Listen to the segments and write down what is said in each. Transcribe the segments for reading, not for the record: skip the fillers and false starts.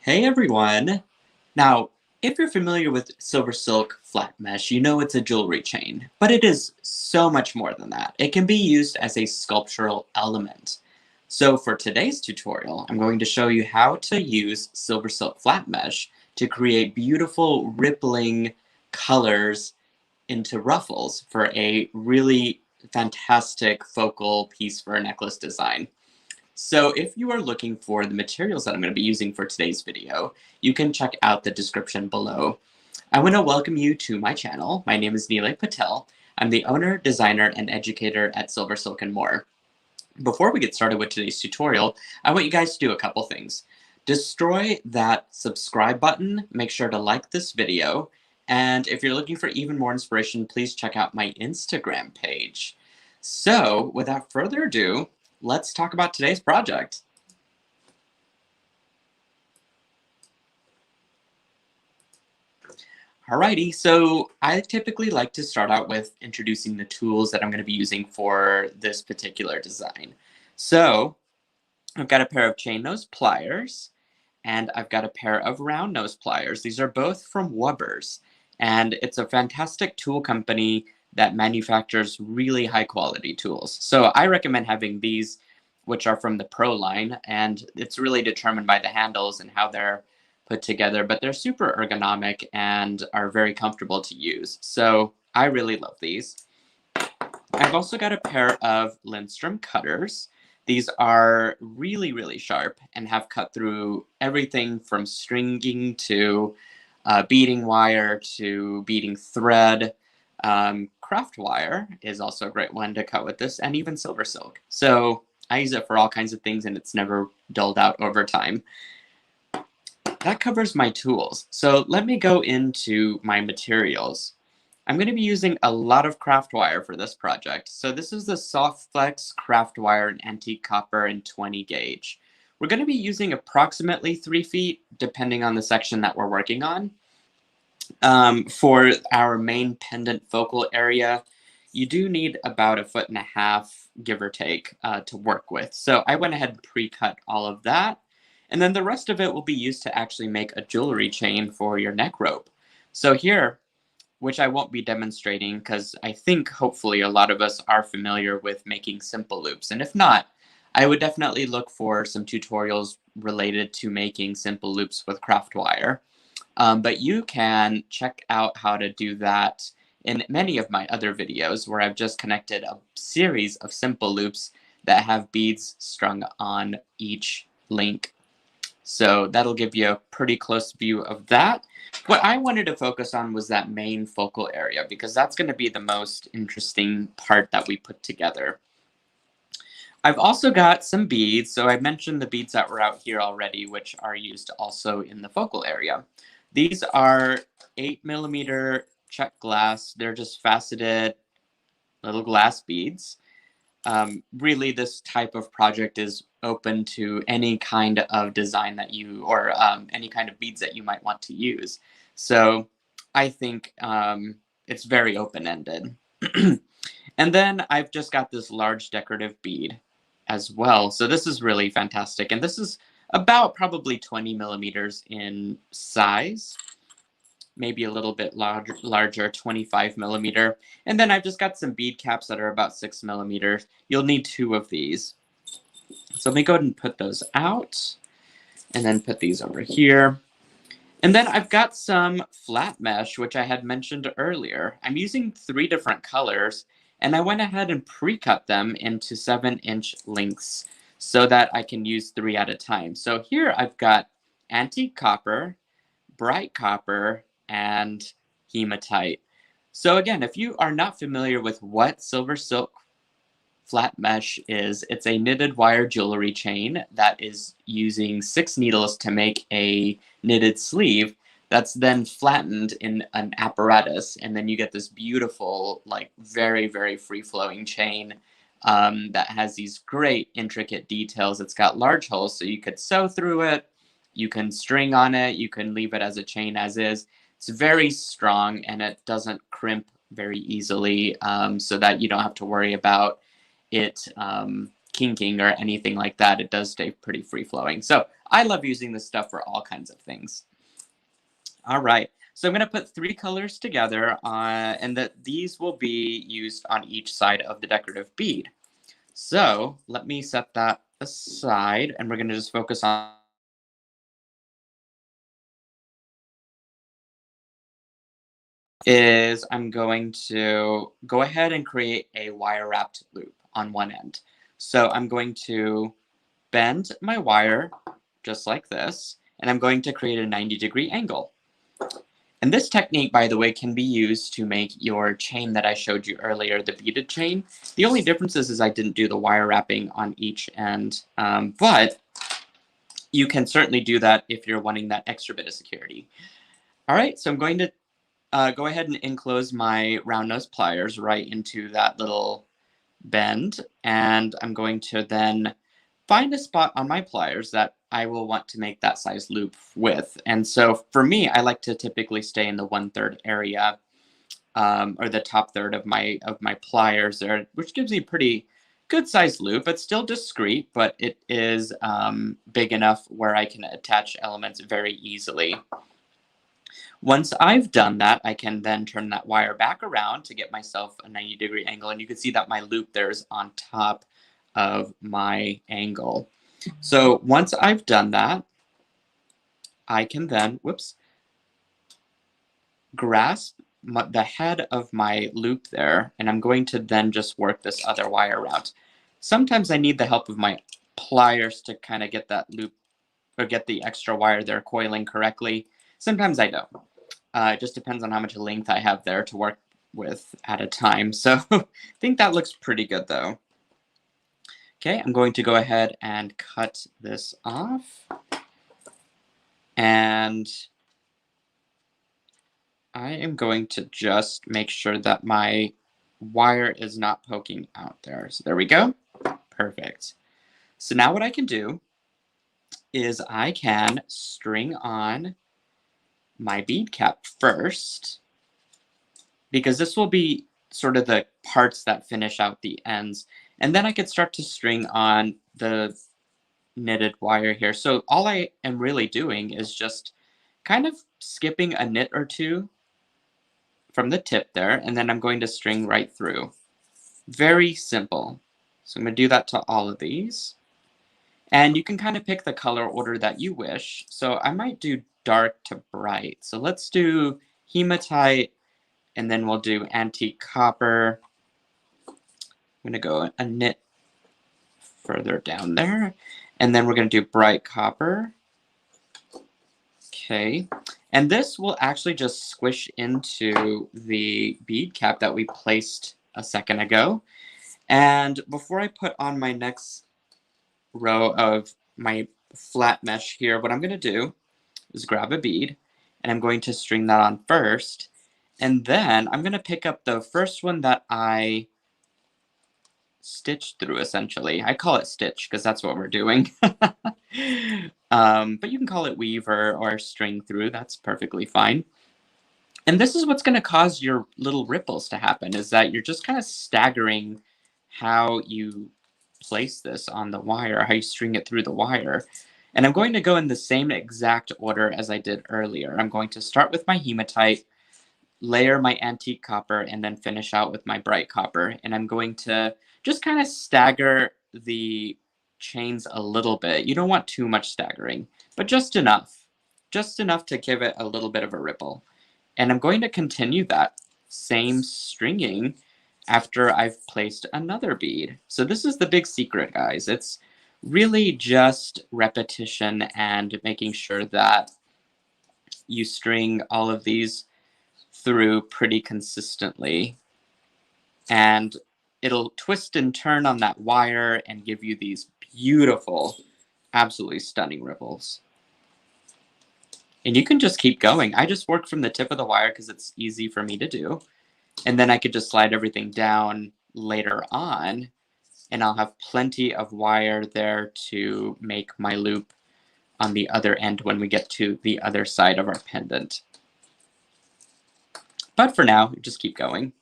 Hey everyone! Now, if you're familiar with SilverSilk Flat Mesh, you know it's a jewelry chain, but it is so much more than that. It can be used as a sculptural element. So for today's tutorial, I'm going to show you how to use SilverSilk Flat Mesh to create beautiful rippling colors into ruffles for a really fantastic focal piece for a necklace design. So if you are looking for the materials that I'm going to be using for today's video, you can check out the description below. I want to welcome you to my channel. My name is Nilay Patel. I'm the owner, designer, and educator at SilverSilk and more. Before we get started with today's tutorial, I want you guys to do a couple things. Destroy that subscribe button, make sure to like this video, and if you're looking for even more inspiration, please check out my Instagram page. So without further ado, let's talk about today's project. Alrighty, so I typically like to start out with introducing the tools that I'm going to be using for this particular design. So I've got a pair of chain nose pliers, and I've got a pair of round nose pliers. These are both from Wubbers, and it's a fantastic tool company that manufactures really high quality tools. So I recommend having these, which are from the Pro line, and it's really determined by the handles and how they're put together, but they're super ergonomic and are very comfortable to use. So I really love these. I've also got a pair of Lindstrom cutters. These are really, really sharp and have cut through everything from stringing to beading wire to beading thread. Craft wire is also a great one to cut with this, and even silver silk. So I use it for all kinds of things, and it's never dulled out over time. That covers my tools. So let me go into my materials. I'm going to be using a lot of craft wire for this project. So this is the Soft Flex craft wire in antique copper and 20 gauge. We're going to be using approximately 3 feet, depending on the section that we're working on. For our main pendant focal area, you do need about 1.5 feet, give or take, to work with. So I went ahead and pre-cut all of that. And then the rest of it will be used to actually make a jewelry chain for your neck rope. So here, which I won't be demonstrating because I think hopefully a lot of us are familiar with making simple loops. And if not, I would definitely look for some tutorials related to making simple loops with craft wire. But you can check out how to do that in many of my other videos where I've just connected a series of simple loops that have beads strung on each link. So that'll give you a pretty close view of that. What I wanted to focus on was that main focal area because that's going to be the most interesting part that we put together. I've also got some beads. So I mentioned the beads that were out here already, which are used also in the focal area. These are 8mm Czech glass. They're just faceted little glass beads. Really, this type of project is open to any kind of design that you, or any kind of beads that you might want to use. So I think it's very open-ended. And then I've just got this large decorative bead as well. So this is really fantastic. And this is about probably 20mm in size. Maybe a little bit larger, 25mm. And then I've just got some bead caps that are about 6mm. You'll need 2 of these. So let me go ahead and put those out and then put these over here. And then I've got some flat mesh, which I had mentioned earlier. I'm using 3 different colors, and I went ahead and pre-cut them into 7-inch lengths so that I can use 3 at a time. So here I've got antique copper, bright copper, and hematite. So again, if you are not familiar with what SilverSilk Flat Mesh is, it's a knitted wire jewelry chain that is using 6 needles to make a knitted sleeve that's then flattened in an apparatus, and then you get this beautiful, like very, very free-flowing chain that has these great intricate details. It's got large holes so you could sew through it, you can string on it, you can leave it as a chain as is. It's very strong and it doesn't crimp very easily, so that you don't have to worry about it kinking or anything like that. It does stay pretty free flowing. So I love using this stuff for all kinds of things. All right, so I'm going to put 3 colors together, and these will be used on each side of the decorative bead. So let me set that aside, and we're going to just focus on is I'm going to go ahead and create a wire wrapped loop on one end. So I'm going to bend my wire just like this, and I'm going to create a 90-degree angle. And this technique, by the way, can be used to make your chain that I showed you earlier, the beaded chain. The only difference is I didn't do the wire wrapping on each end, but you can certainly do that if you're wanting that extra bit of security. All right, so I'm going to go ahead and enclose my round nose pliers right into that little bend, and I'm going to then find a spot on my pliers that I will want to make that size loop with. And so for me, I like to typically stay in the 1/3 area, or the top third of my pliers there, which gives me a pretty good sized loop. It's still discreet, but it is big enough where I can attach elements very easily. Once I've done that, I can then turn that wire back around to get myself a 90-degree angle. And you can see that my loop there is on top of my angle. So once I've done that, I can then, grasp the head of my loop there, and I'm going to then just work this other wire around. Sometimes I need the help of my pliers to kind of get that loop, or get the extra wire there coiling correctly. Sometimes I don't. It just depends on how much length I have there to work with at a time. So I think that looks pretty good though. Okay, I'm going to go ahead and cut this off. And I am going to just make sure that my wire is not poking out there. So there we go. Perfect. So now what I can do is I can string on my bead cap first, because this will be sort of the parts that finish out the ends. And then I could start to string on the knitted wire here. So all I am really doing is just kind of skipping a knit or two from the tip there, and then I'm going to string right through. Very simple. So I'm going to do that to all of these. And you can kind of pick the color order that you wish. So I might do dark to bright. So let's do hematite, and then we'll do antique copper. I'm going to go a knit further down there. And then we're going to do bright copper. Okay. And this will actually just squish into the bead cap that we placed a second ago. And before I put on my next row of my flat mesh here, what I'm going to do is grab a bead, and I'm going to string that on first. And then I'm going to pick up the first one that I stitched through, essentially. I call it stitch because that's what we're doing. But you can call it weave or string through. That's perfectly fine. And this is what's going to cause your little ripples to happen, is that you're just kind of staggering how you place this on the wire, how you string it through the wire. And I'm going to go in the same exact order as I did earlier. I'm going to start with my hematite, layer my antique copper, and then finish out with my bright copper. And I'm going to just kind of stagger the chains a little bit. You don't want too much staggering, but just enough to give it a little bit of a ripple. And I'm going to continue that same stringing after I've placed another bead. So this is the big secret, guys. It's really just repetition and making sure that you string all of these through pretty consistently. And it'll twist and turn on that wire and give you these beautiful, absolutely stunning ripples. And you can just keep going. I just work from the tip of the wire because it's easy for me to do. And then I could just slide everything down later on, and I'll have plenty of wire there to make my loop on the other end when we get to the other side of our pendant. But for now, just keep going.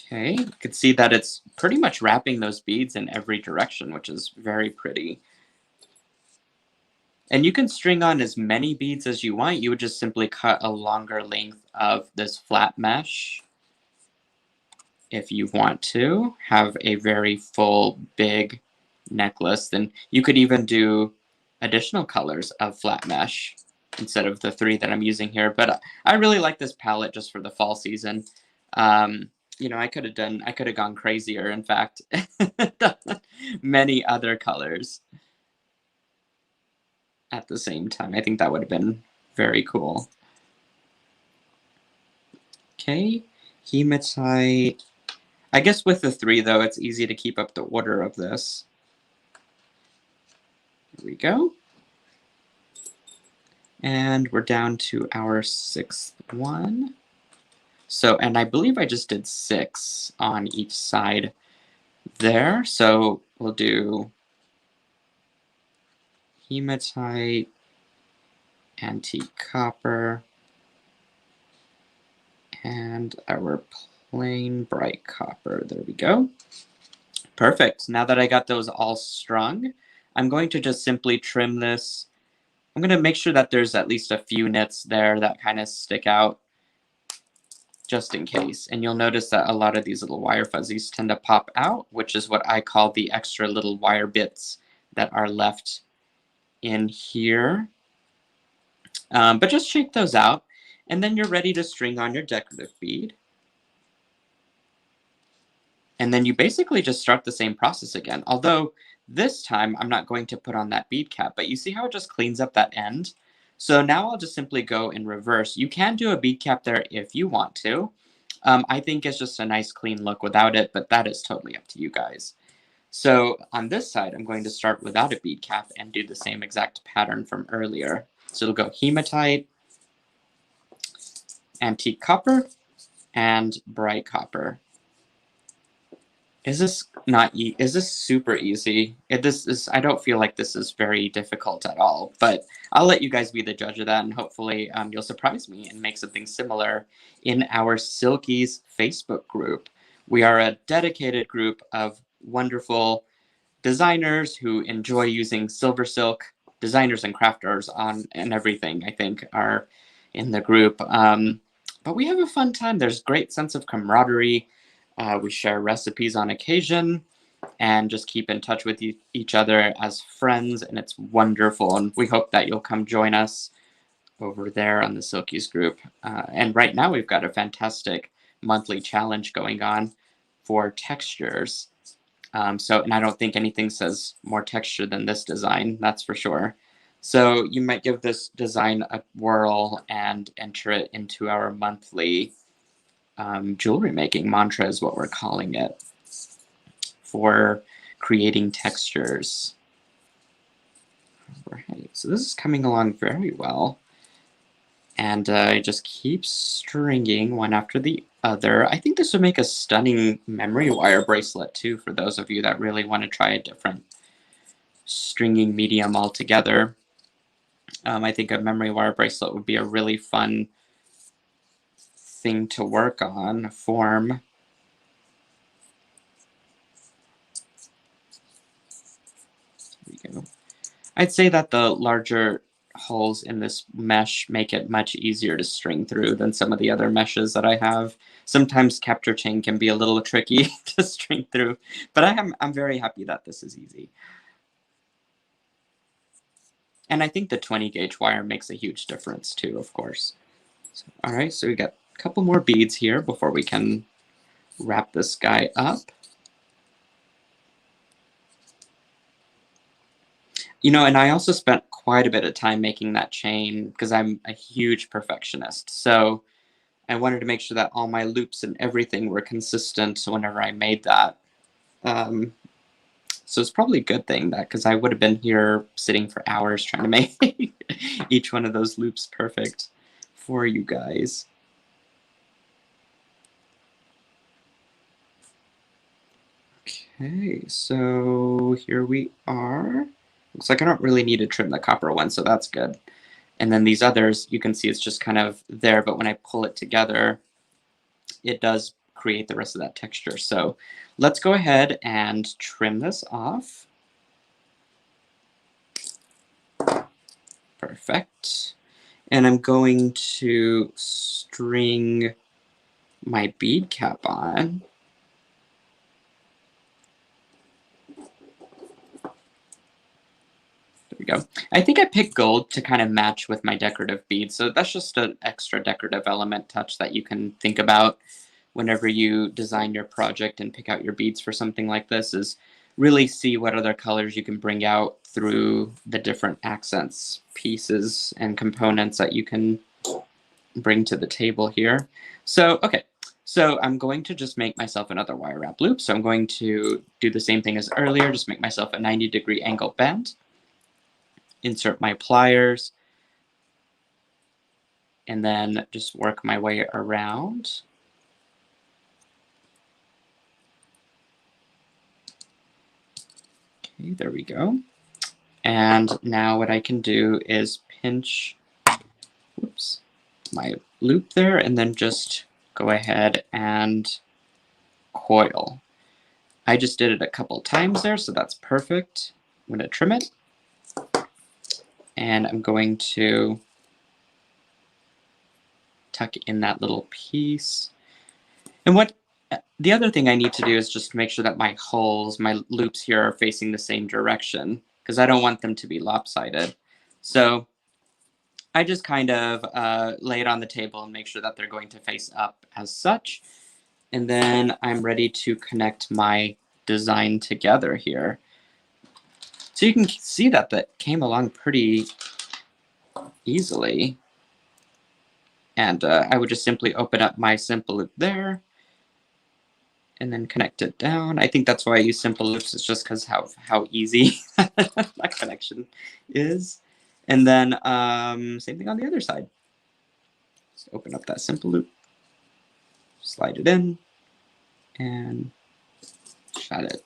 Okay, you can see that it's pretty much wrapping those beads in every direction, which is very pretty. And you can string on as many beads as you want. You would just simply cut a longer length of this flat mesh if you want to have a very full, big necklace. Then you could even do additional colors of flat mesh instead of the 3 that I'm using here. But I really like this palette just for the fall season. You know, I could have gone crazier, in fact, many other colors at the same time. I think that would have been very cool. Okay, hematite. I guess with the 3, though, it's easy to keep up the order of this. Here we go. And we're down to our 6th one. So, and I believe I just did 6 on each side there. So we'll do hematite, antique copper, and our plain bright copper. There we go. Perfect. Now that I got those all strung, I'm going to just simply trim this. I'm going to make sure that there's at least a few knits there that kind of stick out just in case. And you'll notice that a lot of these little wire fuzzies tend to pop out, which is what I call the extra little wire bits that are left in here. But just shake those out, and then you're ready to string on your decorative bead. And then you basically just start the same process again. Although this time I'm not going to put on that bead cap, but you see how it just cleans up that end? So now I'll just simply go in reverse. You can do a bead cap there if you want to. I think it's just a nice clean look without it, but that is totally up to you guys. So on this side, I'm going to start without a bead cap and do the same exact pattern from earlier. So it'll go hematite, antique copper, and bright copper. Is this is this super easy? I don't feel like this is very difficult at all, but I'll let you guys be the judge of that, and hopefully you'll surprise me and make something similar in our Silkies Facebook group. We are a dedicated group of wonderful designers who enjoy using SilverSilk. Designers and crafters and everything, I think, are in the group. But we have a fun time. There's great sense of camaraderie. We share recipes on occasion and just keep in touch with each other as friends, and it's wonderful. And we hope that you'll come join us over there on the Silkies group. And right now we've got a fantastic monthly challenge going on for textures. And I don't think anything says more texture than this design, that's for sure. So you might give this design a whirl and enter it into our monthly jewelry making mantra is what we're calling it for creating textures. Right, so this is coming along very well. And I just keep stringing one after the other. I think this would make a stunning memory wire bracelet too, for those of you that really want to try a different stringing medium altogether. I think a memory wire bracelet would be a really fun thing to work on, form. There we go. I'd say that the larger holes in this mesh make it much easier to string through than some of the other meshes that I have. Sometimes capture chain can be a little tricky to string through, but I'm very happy that this is easy. And I think the 20 gauge wire makes a huge difference too, of course. So, all right, so we got a couple more beads here before we can wrap this guy up. You know, and I also spent quite a bit of time making that chain because I'm a huge perfectionist. So I wanted to make sure that all my loops and everything were consistent whenever I made that. So it's probably a good thing that, because I would have been here sitting for hours trying to make each one of those loops perfect for you guys. Okay, so here we are. Looks like I don't really need to trim the copper one, so that's good. And then these others, you can see it's just kind of there, but when I pull it together, it does create the rest of that texture. So let's go ahead and trim this off. Perfect. And I'm going to string my bead cap on. There we go. I think I picked gold to kind of match with my decorative beads, so that's just an extra decorative element touch that you can think about whenever you design your project and pick out your beads for something like this, is really see what other colors you can bring out through the different accents, pieces, and components that you can bring to the table here. So, okay, so I'm going to just make myself another wire wrap loop. So I'm going to do the same thing as earlier, just make myself a 90-degree angle bend, insert my pliers, and then just work my way around. Okay, there we go. And now what I can do is pinch, whoops, my loop there, and then just go ahead and coil. I just did it a couple times there, so that's perfect. I'm going to trim it, and I'm going to tuck in that little piece. And the other thing I need to do is just make sure that my holes, my loops here, are facing the same direction, because I don't want them to be lopsided. So I just kind of lay it on the table and make sure that they're going to face up as such. And then I'm ready to connect my design together here. So you can see that that came along pretty easily. And I would just simply open up my simple loop there and then connect it down. I think that's why I use simple loops. It's just because how easy that connection is. And then same thing on the other side. Just open up that simple loop, slide it in, and shut it.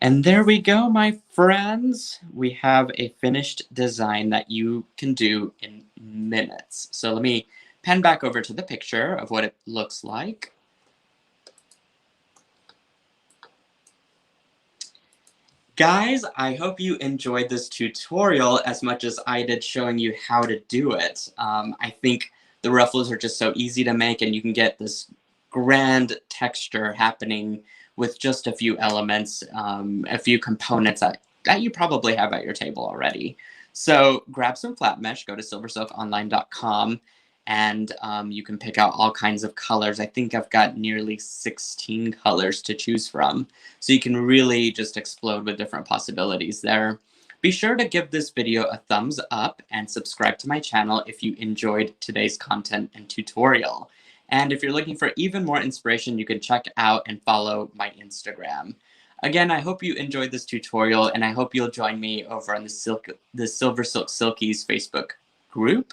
And there we go, my friends. We have a finished design that you can do in minutes. So let me pan back over to the picture of what it looks like. Guys, I hope you enjoyed this tutorial as much as I did showing you how to do it. I think the ruffles are just so easy to make, and you can get this grand texture happening with just a few elements, a few components that you probably have at your table already. So grab some flat mesh, go to silversilkonline.com, and you can pick out all kinds of colors. I think I've got nearly 16 colors to choose from. So you can really just explode with different possibilities there. Be sure to give this video a thumbs up and subscribe to my channel if you enjoyed today's content and tutorial. And if you're looking for even more inspiration, you can check out and follow my Instagram. Again, I hope you enjoyed this tutorial, and I hope you'll join me over on the SilverSilk Silkies Facebook group.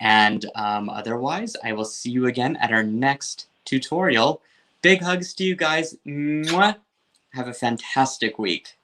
And otherwise, I will see you again at our next tutorial. Big hugs to you guys. Mwah. Have a fantastic week.